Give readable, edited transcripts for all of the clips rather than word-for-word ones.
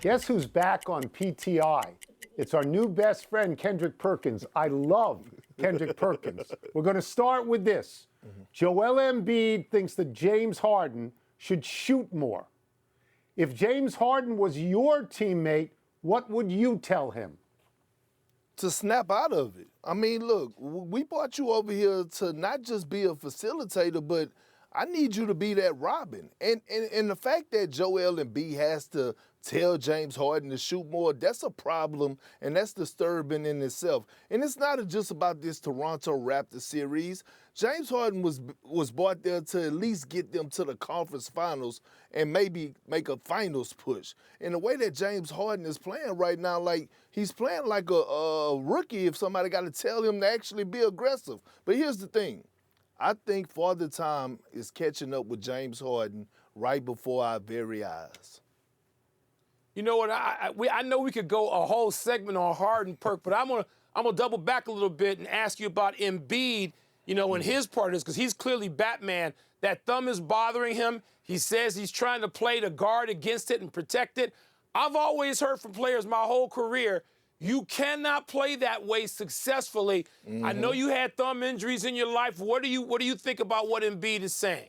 Guess who's back on PTI? It's our new best friend, Kendrick Perkins. I love Kendrick Perkins. We're going to start with this. Joel Embiid thinks that James Harden should shoot more. If James Harden was your teammate, what would you tell him? To snap out of it. I mean, look, we brought you over here to not just be a facilitator, but I need you to be that Robin. And the fact that Joel Embiid has to tell James Harden to shoot more, that's a problem, and that's disturbing in itself. And it's not just about this Toronto Raptors series. James Harden was brought there to at least get them to the conference finals and maybe make a finals push. And the way that James Harden is playing right now, like he's playing like a rookie if somebody got to tell him to actually be aggressive. But here's the thing. I think Father Time is catching up with James Harden right before our very eyes. You know what? I know we could go a whole segment on Harden, Perk, but I'm gonna double back a little bit and ask you about Embiid. You know, in his part of this, because he's clearly Batman. That thumb is bothering him. He says he's trying to play to guard against it and protect it. I've always heard from players my whole career, you cannot play that way successfully. I know you had thumb injuries in your life. What do you think about what Embiid is saying?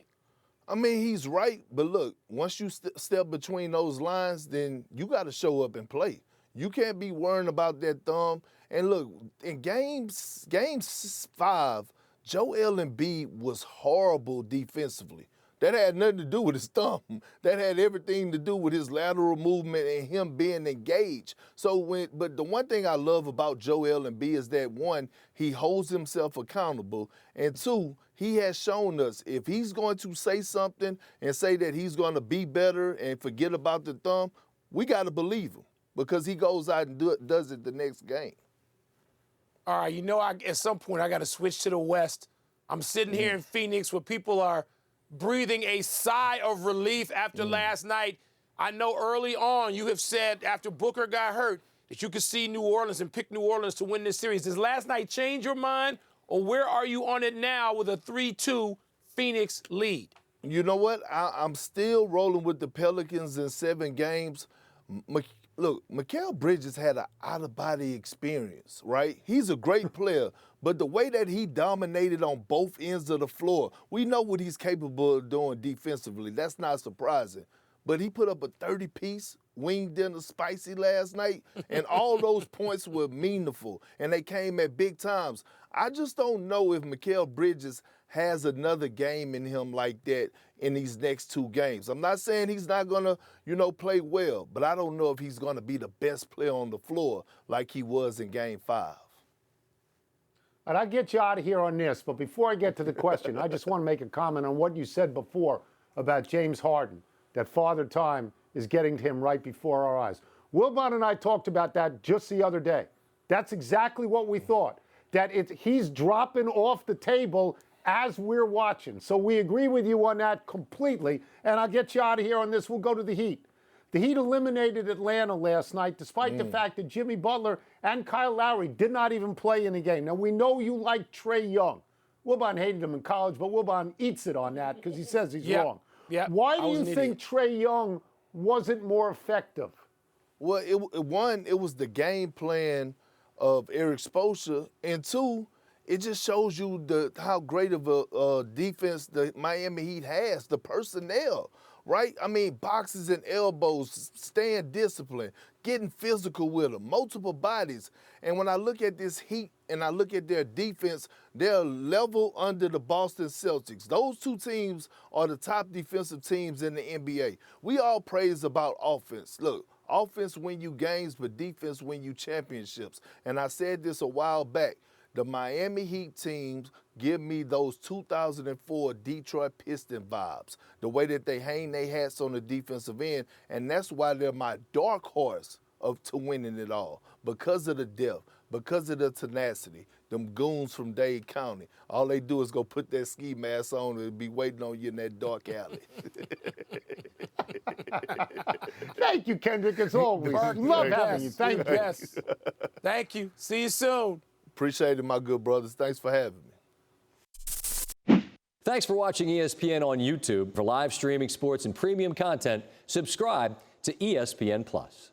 I mean, he's right, but look, once you step between those lines, then you got to show up and play. You can't be worrying about that thumb. And look, in game 5, Joel Embiid was horrible defensively. That had nothing to do with his thumb. That had everything to do with his lateral movement and him being engaged. But the one thing I love about Joel Embiid is that, one, he holds himself accountable, and two, he has shown us if he's going to say something and say that he's going to be better and forget about the thumb, we got to believe him because he goes out and does it the next game. All right, you know, at some point I got to switch to the West. I'm sitting here in Phoenix where people are breathing a sigh of relief after last night. I know early on you have said after Booker got hurt that you could see New Orleans and pick New Orleans to win this series. Does last night change your mind, or where are you on it now with a 3-2 Phoenix lead? You know what? I'm still rolling with the Pelicans in 7 games. Look, Mikal Bridges had an out-of-body experience, right? He's a great player, but the way that he dominated on both ends of the floor, we know what he's capable of doing defensively. That's not surprising. But he put up a 30-piece wing dinner spicy last night, and all those points were meaningful, and they came at big times. I just don't know if Mikal Bridges has another game in him like that in these next 2 games. I'm not saying he's not going to, play well, but I don't know if he's going to be the best player on the floor like he was in Game 5. And I'll get you out of here on this, but before I get to the question, I just want to make a comment on what you said before about James Harden, that Father Time is getting to him right before our eyes. Wilbon and I talked about that just the other day. That's exactly what we thought, that he's dropping off the table as we're watching. So we agree with you on that completely. And I'll get you out of here on this. We'll go to the Heat. The Heat eliminated Atlanta last night, despite the fact that Jimmy Butler and Kyle Lowry did not even play in the game. Now, we know you like Trae Young. Wilbon hated him in college, but Wilbon eats it on that because he says he's wrong. Why do you think Trae Young wasn't more effective? Well, it was the game plan of Eric Spoelstra, and 2, it just shows you how great of a defense the Miami Heat has, the personnel, right? I mean, boxes and elbows, staying disciplined, getting physical with them, multiple bodies. And when I look at this Heat and I look at their defense, they're level under the Boston Celtics. Those 2 teams are the top defensive teams in the NBA. We all praise about offense. Look, offense win you games, but defense win you championships. And I said this a while back. The Miami Heat teams give me those 2004 Detroit Pistons vibes, the way that they hang their hats on the defensive end, and that's why they're my dark horse to winning it all, because of the depth, because of the tenacity. Them goons from Dade County, all they do is go put that ski mask on and be waiting on you in that dark alley. Thank you, Kendrick, as always. Love having you. Thank you. Yes. Thank you. See you soon. Appreciate it, my good brothers. Thanks for having me. Thanks for watching ESPN on YouTube. For live streaming sports and premium content, subscribe to ESPN+.